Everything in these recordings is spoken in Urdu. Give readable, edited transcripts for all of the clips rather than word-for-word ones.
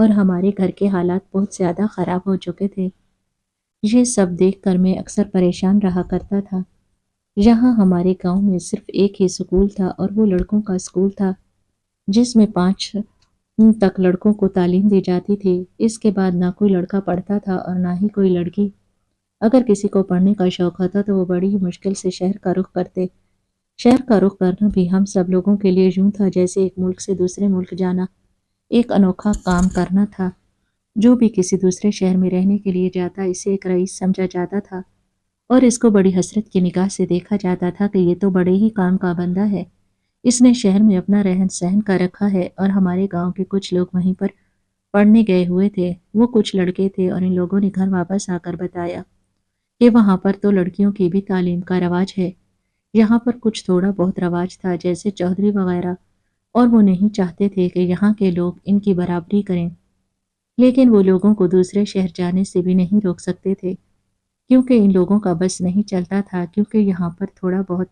اور ہمارے گھر کے حالات بہت زیادہ خراب ہو چکے تھے۔ یہ سب دیکھ کر میں اکثر پریشان رہا کرتا تھا۔ یہاں ہمارے گاؤں میں صرف ایک ہی سکول تھا اور وہ لڑکوں کا سکول تھا، جس میں 5 تک لڑکوں کو تعلیم دی جاتی تھی۔ اس کے بعد نہ کوئی لڑکا پڑھتا تھا اور نہ ہی کوئی لڑکی۔ اگر کسی کو پڑھنے کا شوق ہوتا تو وہ بڑی ہی مشکل سے شہر کا رخ کرتے۔ شہر کا رخ کرنا بھی ہم سب لوگوں کے لیے یوں تھا جیسے ایک ملک سے دوسرے ملک جانا ایک انوکھا کام کرنا تھا۔ جو بھی کسی دوسرے شہر میں رہنے کے لیے جاتا اسے ایک رئیس سمجھا جاتا تھا اور اس کو بڑی حسرت کی نگاہ سے دیکھا جاتا تھا کہ یہ تو بڑے ہی کام کا بندہ ہے، اس نے شہر میں اپنا رہن سہن کر رکھا ہے۔ اور ہمارے گاؤں کے کچھ لوگ وہیں پر پڑھنے گئے ہوئے تھے، وہ کچھ لڑکے تھے، اور ان لوگوں نے گھر واپس آ کر بتایا کہ وہاں پر تو لڑکیوں کی بھی تعلیم کا رواج ہے۔ یہاں پر کچھ تھوڑا بہت رواج تھا جیسے چودھری وغیرہ، اور وہ نہیں چاہتے تھے کہ یہاں کے لوگ ان کی برابری کریں، لیکن وہ لوگوں کو دوسرے شہر جانے سے بھی نہیں روک سکتے تھے کیونکہ ان لوگوں کا بس نہیں چلتا تھا، کیونکہ یہاں پر تھوڑا بہت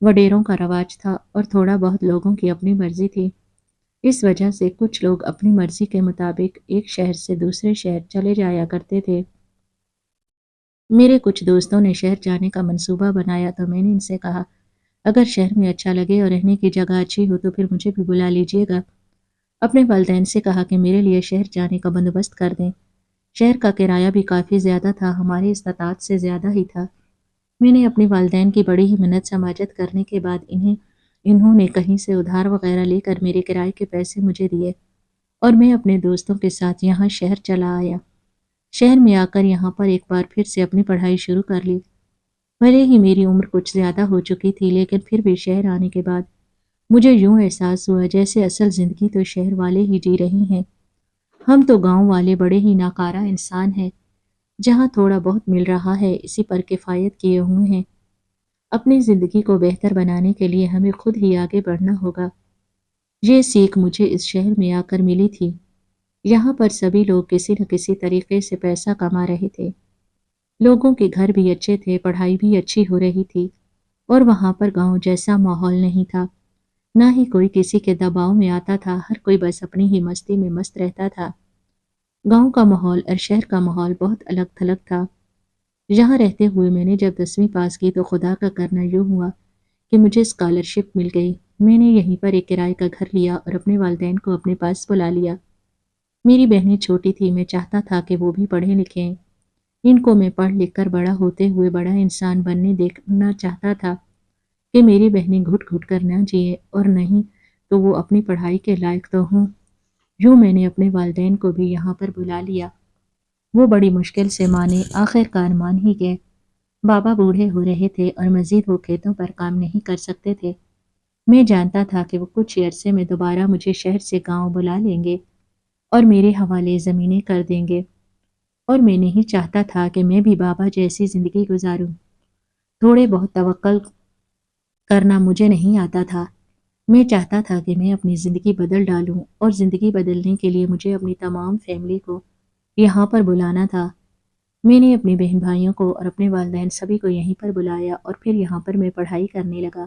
وڈیروں کا رواج تھا اور تھوڑا بہت لوگوں کی اپنی مرضی تھی۔ اس وجہ سے کچھ لوگ اپنی مرضی کے مطابق ایک شہر سے دوسرے شہر چلے جایا کرتے تھے۔ میرے کچھ دوستوں نے شہر جانے کا منصوبہ بنایا تو میں نے ان سے کہا اگر شہر میں اچھا لگے اور رہنے کی جگہ اچھی ہو تو پھر مجھے بھی بلا لیجیے گا۔ اپنے والدین سے کہا کہ میرے لیے شہر جانے کا بندوبست کر دیں۔ شہر کا کرایہ بھی کافی زیادہ تھا، ہماری استطاعت سے زیادہ ہی تھا۔ میں نے اپنے والدین کی بڑی ہی منت سماجت کرنے کے بعد انہوں نے کہیں سے ادھار وغیرہ لے کر میرے کرائے کے پیسے مجھے دیے اور میں اپنے دوستوں کے ساتھ یہاں شہر چلا آیا۔ شہر میں آ کر یہاں پر ایک بار پھر سے اپنی پڑھائی شروع کر لی۔ بھلے ہی میری عمر کچھ زیادہ ہو چکی تھی لیکن پھر بھی شہر آنے کے بعد مجھے یوں احساس ہوا جیسے اصل زندگی تو شہر والے ہی جی رہے ہیں، ہم تو گاؤں والے بڑے ہی ناکارہ انسان ہیں، جہاں تھوڑا بہت مل رہا ہے اسی پر کفایت کیے ہوئے ہیں۔ اپنی زندگی کو بہتر بنانے کے لیے ہمیں خود ہی آگے بڑھنا ہوگا۔ یہ سیکھ مجھے اس شہر میں آ کر ملی تھی۔ یہاں پر سبھی لوگ کسی نہ کسی طریقے سے پیسہ کما رہے تھے، لوگوں کے گھر بھی اچھے تھے، پڑھائی بھی اچھی ہو رہی تھی، اور وہاں پر گاؤں جیسا ماحول نہیں تھا، نہ ہی کوئی کسی کے دباؤ میں آتا تھا، ہر کوئی بس اپنی ہی مستی میں مست رہتا تھا۔ گاؤں کا ماحول اور شہر کا ماحول بہت الگ تھلگ تھا۔ یہاں رہتے ہوئے میں نے جب 10ویں پاس کی تو خدا کا کرنا یوں ہوا کہ مجھے اسکالرشپ مل گئی۔ میں نے یہیں پر ایک کرائے کا گھر لیا اور اپنے والدین کو اپنے پاس بلا لیا۔ میری بہنیں چھوٹی تھی، میں چاہتا تھا کہ وہ بھی پڑھیں لکھیں، ان کو میں پڑھ لکھ کر بڑا ہوتے ہوئے بڑا انسان بننے دیکھنا چاہتا تھا کہ میری بہنیں گھٹ گھٹ کر نہ جیے اور نہیں تو وہ اپنی پڑھائی کے لائق تو ہوں۔ یوں میں نے اپنے والدین کو بھی یہاں پر بلا لیا۔ وہ بڑی مشکل سے مانے، آخر کار مان ہی گئے۔ بابا بوڑھے ہو رہے تھے اور مزید وہ کھیتوں پر کام نہیں کر سکتے تھے۔ میں جانتا تھا کہ وہ کچھ ہی عرصے میں دوبارہ مجھے شہر سے گاؤں بلا لیں گے اور میرے حوالے زمینیں کر دیں گے، اور میں نہیں چاہتا تھا کہ میں بھی بابا جیسی زندگی گزاروں۔ تھوڑے بہت توکل کرنا مجھے نہیں آتا تھا، میں چاہتا تھا کہ میں اپنی زندگی بدل ڈالوں، اور زندگی بدلنے کے لیے مجھے اپنی تمام فیملی کو یہاں پر بلانا تھا۔ میں نے اپنی بہن بھائیوں کو اور اپنے والدین سبھی کو یہیں پر بلایا اور پھر یہاں پر میں پڑھائی کرنے لگا۔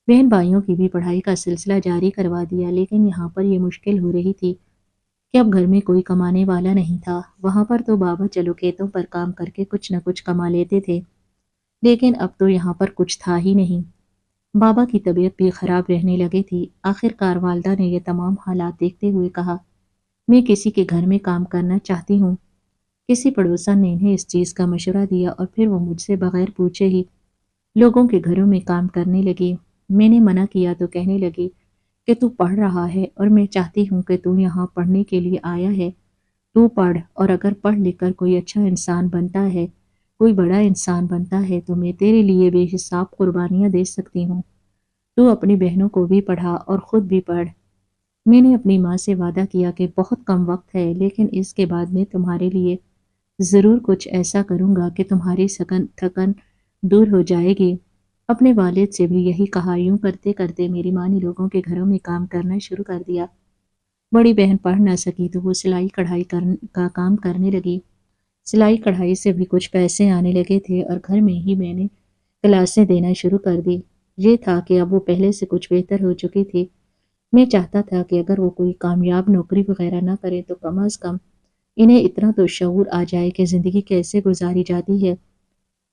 بہن بھائیوں کی بھی پڑھائی کا سلسلہ جاری کروا دیا، لیکن یہاں پر یہ مشکل ہو رہی تھی کہ اب گھر میں کوئی کمانے والا نہیں تھا۔ وہاں پر تو بابا چلو کھیتوں پر کام کر کے کچھ نہ کچھ کما لیتے تھے، لیکن اب تو یہاں پر کچھ تھا ہی نہیں۔ بابا کی طبیعت بھی خراب رہنے لگی تھی۔ آخر کار والدہ نے یہ تمام حالات دیکھتے ہوئے کہا میں کسی کے گھر میں کام کرنا چاہتی ہوں۔ کسی پڑوسن نے انہیں اس چیز کا مشورہ دیا اور پھر وہ مجھ سے بغیر پوچھے ہی لوگوں کے گھروں میں کام کرنے لگی۔ میں نے منع کیا تو کہنے لگی کہ تو پڑھ رہا ہے اور میں چاہتی ہوں کہ تو یہاں پڑھنے کے لیے آیا ہے، تو پڑھ، اور اگر پڑھ لکھ کر کوئی اچھا انسان بنتا ہے، کوئی بڑا انسان بنتا ہے تو میں تیرے لیے بے حساب قربانیاں دے سکتی ہوں۔ تو اپنی بہنوں کو بھی پڑھا اور خود بھی پڑھ۔ میں نے اپنی ماں سے وعدہ کیا کہ بہت کم وقت ہے لیکن اس کے بعد میں تمہارے لیے ضرور کچھ ایسا کروں گا کہ تمہاری تھکن دور ہو جائے گی۔ اپنے والد سے بھی یہی کہا۔ یوں کرتے کرتے میری ماں نے لوگوں کے گھروں میں کام کرنا شروع کر دیا۔ بڑی بہن پڑھ نہ سکی تو وہ سلائی کڑھائی کا کام کرنے لگی۔ سلائی کڑھائی سے بھی کچھ پیسے آنے لگے تھے اور گھر میں ہی میں نے کلاسیں دینا شروع کر دی۔ یہ تھا کہ اب وہ پہلے سے کچھ بہتر ہو چکی تھی۔ میں چاہتا تھا کہ اگر وہ کوئی کامیاب نوکری وغیرہ نہ کرے تو کم از کم انہیں اتنا تو شعور آ جائے کہ زندگی کیسے گزاری جاتی ہے۔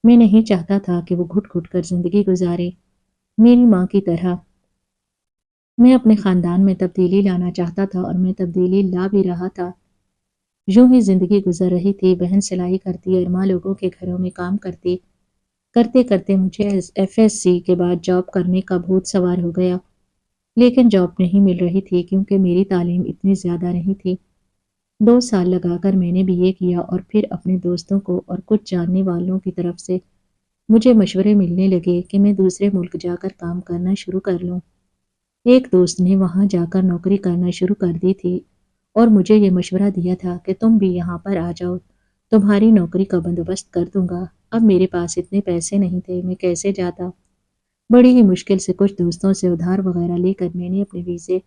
میں نہیں چاہتا تھا کہ وہ گھٹ گھٹ کر زندگی گزارے میری ماں کی طرح۔ میں اپنے خاندان میں تبدیلی لانا چاہتا تھا اور میں تبدیلی لا بھی رہا تھا۔ یوں ہی زندگی گزر رہی تھی، بہن سلائی کرتی اور ماں لوگوں کے گھروں میں کام کرتی۔ کرتے کرتے مجھے FSC کے بعد جاب کرنے کا بھوت سوار ہو گیا، لیکن جاب نہیں مل رہی تھی کیونکہ میری تعلیم اتنی زیادہ نہیں تھی۔ 2 سال لگا کر میں نے BA کیا اور پھر اپنے دوستوں کو اور کچھ جاننے والوں کی طرف سے مجھے مشورے ملنے لگے کہ میں دوسرے ملک جا کر کام کرنا شروع کر لوں۔ ایک دوست نے وہاں جا کر نوکری کرنا شروع کر دی تھی اور مجھے یہ مشورہ دیا تھا کہ تم بھی یہاں پر آ جاؤ، تمہاری نوکری کا بندوبست کر دوں گا۔ اب میرے پاس اتنے پیسے نہیں تھے، میں کیسے جاتا؟ بڑی ہی مشکل سے کچھ دوستوں سے ادھار وغیرہ لے کر میں نے اپنے ویزے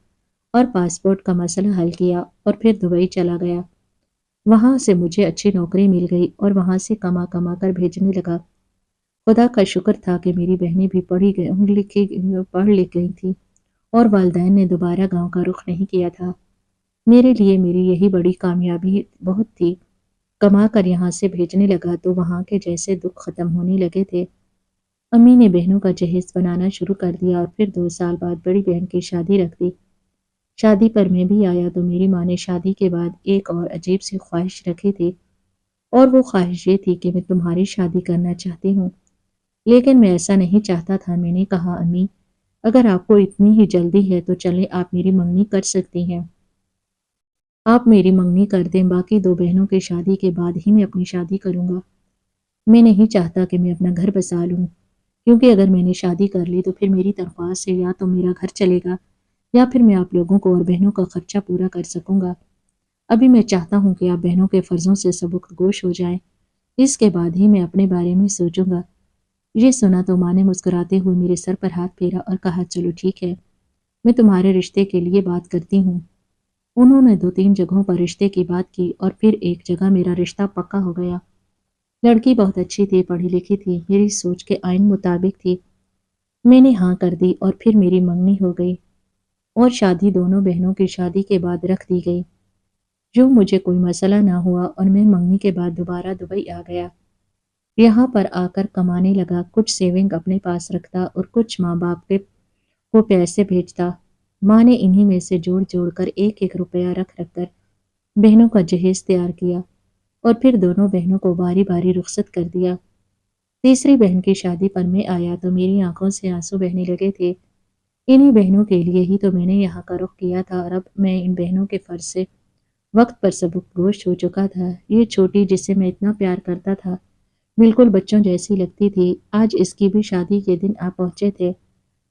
اور پاسپورٹ کا مسئلہ حل کیا اور پھر دبئی چلا گیا۔ وہاں سے مجھے اچھی نوکری مل گئی اور وہاں سے کما کما کر بھیجنے لگا۔ خدا کا شکر تھا کہ میری بہنیں بھی پڑھ لکھ گئی تھیں اور والدین نے دوبارہ گاؤں کا رخ نہیں کیا تھا۔ میرے لیے میری یہی بڑی کامیابی بہت تھی۔ کما کر یہاں سے بھیجنے لگا تو وہاں کے جیسے دکھ ختم ہونے لگے تھے۔ امی نے بہنوں کا جہیز بنانا شروع کر دیا اور پھر 2 سال بعد بڑی بہن کی شادی رکھ دی۔ شادی پر میں بھی آیا تو میری ماں نے شادی کے بعد ایک اور عجیب سی خواہش رکھی تھی، اور وہ خواہش یہ تھی کہ میں تمہاری شادی کرنا چاہتی ہوں، لیکن میں ایسا نہیں چاہتا تھا۔ میں نے کہا امی، اگر آپ کو اتنی ہی جلدی ہے تو چلیں، آپ میری منگنی کر سکتی ہیں۔ آپ میری منگنی کر دیں، باقی 2 بہنوں کی شادی کے بعد ہی میں اپنی شادی کروں گا۔ میں نہیں چاہتا کہ میں اپنا گھر بسا لوں، کیونکہ اگر میں نے شادی کر لی تو پھر میری تنخواہ سے یا تو میرا گھر چلے گا یا پھر میں آپ لوگوں کو اور بہنوں کا خرچہ پورا کر سکوں گا۔ ابھی میں چاہتا ہوں کہ آپ بہنوں کے فرضوں سے سبکدوش ہو جائیں، اس کے بعد ہی میں اپنے بارے میں سوچوں گا۔ یہ سنا تو ماں نے مسکراتے ہوئے میرے سر پر ہاتھ پھیرا اور کہا چلو ٹھیک ہے، میں تمہارے رشتے کے لیے بات کرتی ہوں۔ انہوں نے 2-3 جگہوں پر رشتے کی بات کی اور پھر ایک جگہ میرا رشتہ پکا ہو گیا۔ لڑکی بہت اچھی تھی، پڑھی لکھی تھی، میری سوچ کے آئین مطابق تھی۔ میں نے ہاں کر دی اور پھر میری منگنی ہو گئی اور شادی دونوں بہنوں کی شادی کے بعد رکھ دی گئی۔ جو مجھے کوئی مسئلہ نہ ہوا اور میں منگنی کے بعد دوبارہ دبئی آ گیا۔ یہاں پر آ کر کمانے لگا، کچھ سیونگ اپنے پاس رکھتا اور کچھ ماں باپ کو پیسے بھیجتا۔ ماں نے انہی میں سے جوڑ جوڑ کر 1-1 روپیہ رکھ رکھ کر بہنوں کا جہیز تیار کیا اور پھر دونوں بہنوں کو باری باری رخصت کر دیا۔ تیسری بہن کی شادی پر میں آیا تو میری آنکھوں سے آنسو بہنے لگے تھے۔ انہی بہنوں کے لیے ہی تو میں نے یہاں کا رخ کیا تھا اور اب میں ان بہنوں کے فرض سے وقت پر سبکدوش ہو چکا تھا۔ یہ چھوٹی جسے میں اتنا پیار کرتا تھا، بالکل بچوں جیسی لگتی تھی، آج اس کی بھی شادی کے دن آ پہنچے تھے۔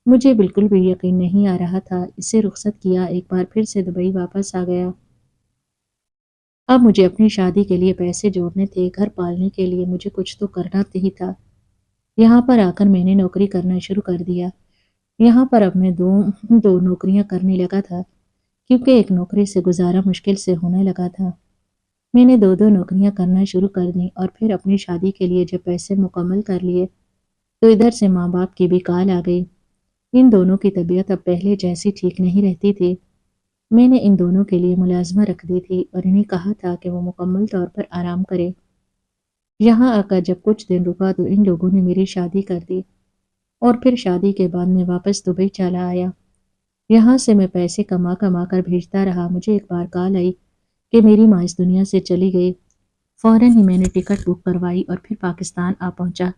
مجھے بالکل بھی یقین نہیں آ رہا تھا۔ اسے رخصت کیا، ایک بار پھر سے دبئی واپس آ گیا۔ اب مجھے اپنی شادی کے لیے پیسے جوڑنے تھے، گھر پالنے کے لیے مجھے کچھ تو کرنا ہی تھا۔ یہاں پر آ کر میں نے نوکری کرنا شروع کر دیا۔ یہاں پر اب میں دو نوکریاں کرنے لگا تھا، کیونکہ ایک نوکری سے گزارا مشکل سے ہونے لگا تھا۔ میں نے 2 نوکریاں کرنا شروع کر دیں اور پھر اپنی شادی کے لیے جب پیسے مکمل کر لیے تو ادھر سے ماں باپ کی بھی کال آ گئی۔ ان دونوں کی طبیعت اب پہلے جیسی ٹھیک نہیں رہتی تھی۔ میں نے ان دونوں کے لیے ملازمہ رکھ دی تھی اور انہیں کہا تھا کہ وہ مکمل طور پر آرام کرے۔ یہاں آ کر جب کچھ دن رکا تو ان لوگوں نے میری شادی کر دی اور پھر شادی کے بعد میں واپس دبئی چلا آیا۔ یہاں سے میں پیسے کما کما کر بھیجتا رہا۔ مجھے ایک بار کال آئی کہ میری ماں اس دنیا سے چلی گئی۔ فوراً ہی میں نے ٹکٹ بک کروائی اور پھر پاکستان آ پہنچا۔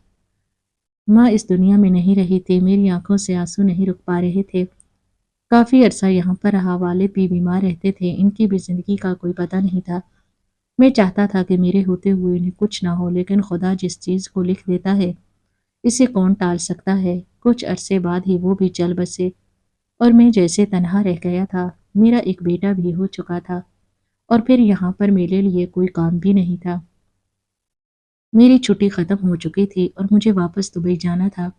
ماں اس دنیا میں نہیں رہی تھی، میری آنکھوں سے آنسو نہیں رک پا رہے تھے۔ کافی عرصہ یہاں پر رہا، والد بھی بیمار رہتے تھے، ان کی بھی زندگی کا کوئی پتہ نہیں تھا۔ میں چاہتا تھا کہ میرے ہوتے ہوئے انہیں کچھ نہ ہو، لیکن خدا جس چیز کو لکھ دیتا ہے اسے کون ٹال سکتا ہے۔ کچھ عرصے بعد ہی وہ بھی چل بسے اور میں جیسے تنہا رہ گیا تھا۔ میرا ایک بیٹا بھی ہو چکا تھا اور پھر یہاں پر میرے لیے کوئی کام بھی نہیں تھا۔ میری چھٹی ختم ہو چکی تھی اور مجھے واپس دبئی جانا تھا۔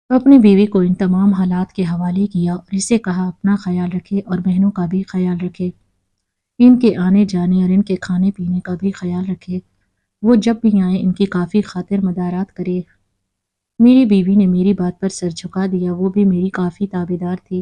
اپنی بیوی کو ان تمام حالات کے حوالے کیا اور اسے کہا اپنا خیال رکھے اور بہنوں کا بھی خیال رکھے، ان کے آنے جانے اور ان کے کھانے پینے کا بھی خیال رکھے، وہ جب بھی آئیں ان کی کافی خاطر مدارات کرے۔ میری بیوی نے میری بات پر سر جھکا دیا، وہ بھی میری کافی تابعدار تھی۔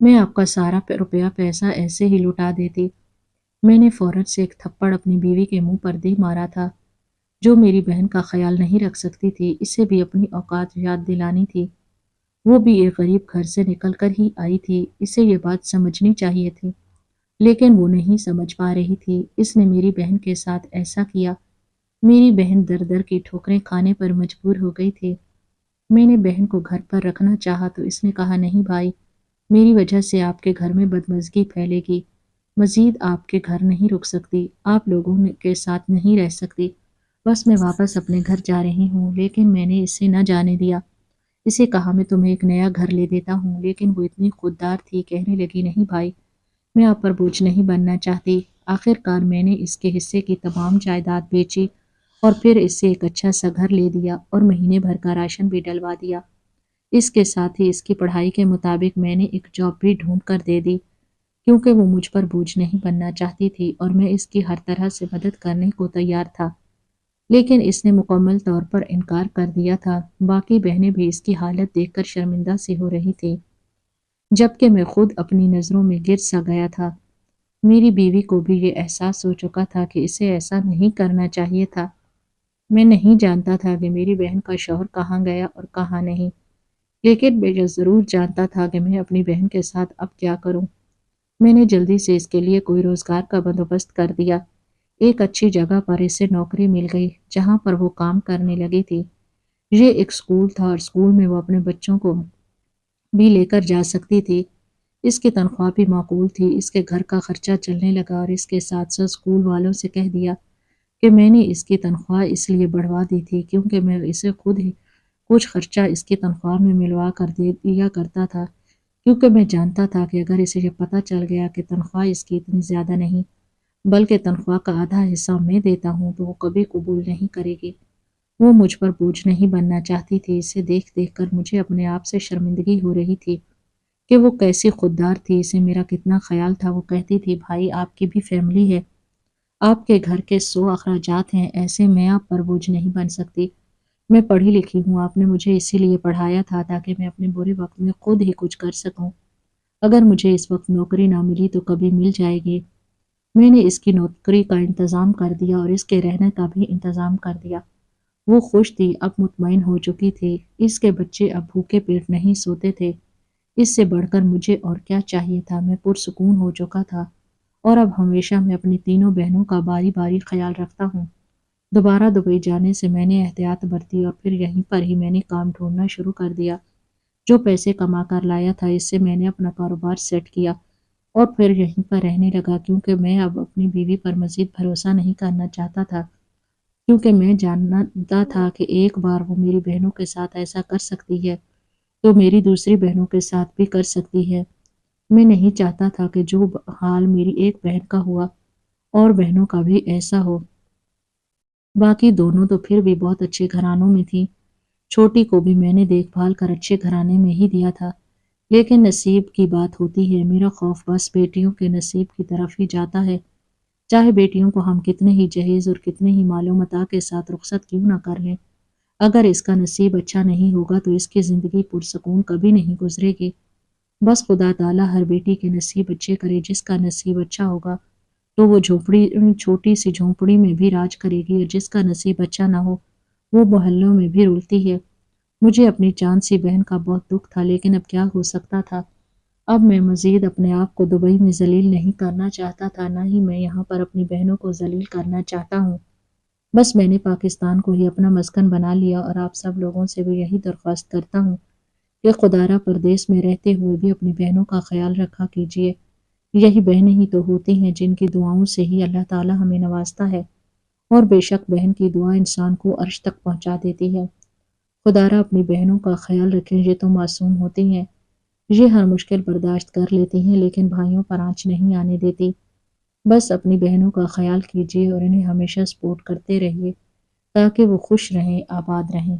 میں آپ کا سارا روپیہ پیسہ ایسے ہی لٹا دیتی۔ میں نے فوراً سے ایک تھپڑ اپنی بیوی کے منہ پر دے مارا تھا، جو میری بہن کا خیال نہیں رکھ سکتی تھی۔ اسے بھی اپنی اوقات یاد دلانی تھی۔ وہ بھی ایک غریب گھر سے نکل کر ہی آئی تھی، اسے یہ بات سمجھنی چاہیے تھی، لیکن وہ نہیں سمجھ پا رہی تھی۔ اس نے میری بہن کے ساتھ ایسا کیا۔ میری بہن در در کی ٹھوکریں کھانے پر مجبور ہو گئی تھی۔ میں نے بہن کو گھر پر رکھنا چاہا تو اس نے کہا، نہیں بھائی، میری وجہ سے آپ کے گھر میں بدمزگی پھیلے گی، مزید آپ کے گھر نہیں رک سکتی، آپ لوگوں کے ساتھ نہیں رہ سکتی، بس میں واپس اپنے گھر جا رہی ہوں۔ لیکن میں نے اسے نہ جانے دیا۔ اسے کہا، میں تمہیں ایک نیا گھر لے دیتا ہوں، لیکن وہ اتنی خوددار تھی، کہنے لگی، نہیں بھائی، میں آپ پر بوجھ نہیں بننا چاہتی۔ آخر کار میں نے اس کے حصے کی تمام جائیداد بیچی اور پھر اس سے ایک اچھا سا گھر لے دیا اور مہینے بھر کا راشن بھی ڈلوا دیا۔ اس کے ساتھ ہی اس کی پڑھائی کے مطابق میں نے ایک جاب بھی ڈھونڈ کر دے دی، کیونکہ وہ مجھ پر بوجھ نہیں بننا چاہتی تھی اور میں اس کی ہر طرح سے مدد کرنے کو تیار تھا۔ لیکن اس نے مکمل طور پر انکار کر دیا تھا۔ باقی بہنیں بھی اس کی حالت دیکھ کر شرمندہ سی ہو رہی تھیں، جبکہ میں خود اپنی نظروں میں گر سا گیا تھا۔ میری بیوی کو بھی یہ احساس ہو چکا تھا کہ اسے ایسا نہیں کرنا چاہیے تھا۔ میں نہیں جانتا تھا کہ میری بہن کا شوہر کہاں گیا اور کہاں نہیں، لیکن میں یہ ضرور جانتا تھا کہ میں اپنی بہن کے ساتھ اب کیا کروں۔ میں نے جلدی سے اس کے لیے کوئی روزگار کا بندوبست کر دیا۔ ایک اچھی جگہ پر اسے نوکری مل گئی، جہاں پر وہ کام کرنے لگی تھی۔ یہ ایک اسکول تھا اور اسکول میں وہ اپنے بچوں کو بھی لے کر جا سکتی تھی۔ اس کی تنخواہ بھی معقول تھی۔ اس کے گھر کا خرچہ چلنے لگا اور اس کے ساتھ ساتھ اسکول والوں سے کہہ دیا کہ میں نے اس کی تنخواہ اس لیے بڑھوا دی تھی کیونکہ میں اسے خود ہی کچھ خرچہ اس کی تنخواہ میں ملوا کر دے دیا کرتا تھا، کیونکہ میں جانتا تھا کہ اگر اسے یہ پتہ چل گیا کہ تنخواہ اس کی اتنی زیادہ نہیں بلکہ تنخواہ کا آدھا حصہ میں دیتا ہوں تو وہ کبھی قبول نہیں کرے گی۔ وہ مجھ پر بوجھ نہیں بننا چاہتی تھی۔ اسے دیکھ دیکھ کر مجھے اپنے آپ سے شرمندگی ہو رہی تھی کہ وہ کیسی خوددار تھی، اسے میرا کتنا خیال تھا۔ وہ کہتی تھی، بھائی، آپ کی بھی فیملی ہے، آپ کے گھر کے 100 اخراجات ہیں، ایسے میں آپ پر بوجھ نہیں بن سکتی۔ میں پڑھی لکھی ہوں، آپ نے مجھے اسی لیے پڑھایا تھا تاکہ میں اپنے برے وقت میں خود ہی کچھ کر سکوں۔ اگر مجھے اس وقت نوکری نہ ملی تو کبھی مل جائے گی۔ میں نے اس کی نوکری کا انتظام کر دیا اور اس کے رہنے کا بھی انتظام کر دیا۔ وہ خوش تھی، اب مطمئن ہو چکی تھی۔ اس کے بچے اب بھوکے پیٹ نہیں سوتے تھے۔ اس سے بڑھ کر مجھے اور کیا چاہیے تھا؟ میں پرسکون ہو چکا تھا اور اب ہمیشہ میں اپنی تینوں بہنوں کا باری باری خیال رکھتا ہوں۔ دوبارہ دبئی جانے سے میں نے احتیاط برتی اور پھر یہیں پر ہی میں نے کام ڈھونڈنا شروع کر دیا۔ جو پیسے کما کر لایا تھا اس سے میں نے اپنا کاروبار سیٹ کیا اور پھر یہیں پر رہنے لگا، کیونکہ میں اب اپنی بیوی پر مزید بھروسہ نہیں کرنا چاہتا تھا، کیونکہ میں جانتا تھا کہ ایک بار وہ میری بہنوں کے ساتھ ایسا کر سکتی ہے تو میری دوسری بہنوں کے ساتھ بھی کر سکتی ہے۔ میں نہیں چاہتا تھا کہ جو حال میری ایک بہن کا ہوا اور بہنوں کا بھی ایسا ہو۔ باقی دونوں تو پھر بھی بہت اچھے گھرانوں میں تھیں۔ چھوٹی کو بھی میں نے دیکھ بھال کر اچھے گھرانے میں ہی دیا تھا، لیکن نصیب کی بات ہوتی ہے۔ میرا خوف بس بیٹیوں کے نصیب کی طرف ہی جاتا ہے، چاہے بیٹیوں کو ہم کتنے ہی جہیز اور کتنے ہی مال و متاع کے ساتھ رخصت کیوں نہ کر لیں، اگر اس کا نصیب اچھا نہیں ہوگا تو اس کی زندگی پرسکون کبھی نہیں گزرے گی۔ بس خدا تعالیٰ ہر بیٹی کے نصیب اچھے کرے۔ جس کا نصیب اچھا ہوگا تو وہ چھوٹی سی جھونپڑی میں بھی راج کرے گی، اور جس کا نصیب اچھا نہ ہو وہ محلوں میں بھی رلتی ہے۔ مجھے اپنی چاند سی بہن کا بہت دکھ تھا، لیکن اب کیا ہو سکتا تھا؟ اب میں مزید اپنے آپ کو دبئی میں ذلیل نہیں کرنا چاہتا تھا، نہ ہی میں یہاں پر اپنی بہنوں کو ذلیل کرنا چاہتا ہوں۔ بس میں نے پاکستان کو ہی اپنا مسکن بنا لیا اور آپ سب لوگوں سے بھی یہی درخواست کرتا ہوں کہ خدارہ پردیس میں رہتے ہوئے بھی اپنی بہنوں کا خیال رکھا کیجیے۔ یہی بہنیں ہی تو ہوتی ہیں جن کی دعاؤں سے ہی اللہ تعالیٰ ہمیں نوازتا ہے، اور بے شک بہن کی دعا انسان کو عرش تک پہنچا دیتی ہے۔ خدارہ اپنی بہنوں کا خیال رکھیں، یہ تو معصوم ہوتی ہیں، یہ ہر مشکل برداشت کر لیتی ہیں، لیکن بھائیوں پر آنچ نہیں آنے دیتی۔ بس اپنی بہنوں کا خیال کیجیے اور انہیں ہمیشہ سپورٹ کرتے رہیے تاکہ وہ خوش رہیں، آباد رہیں۔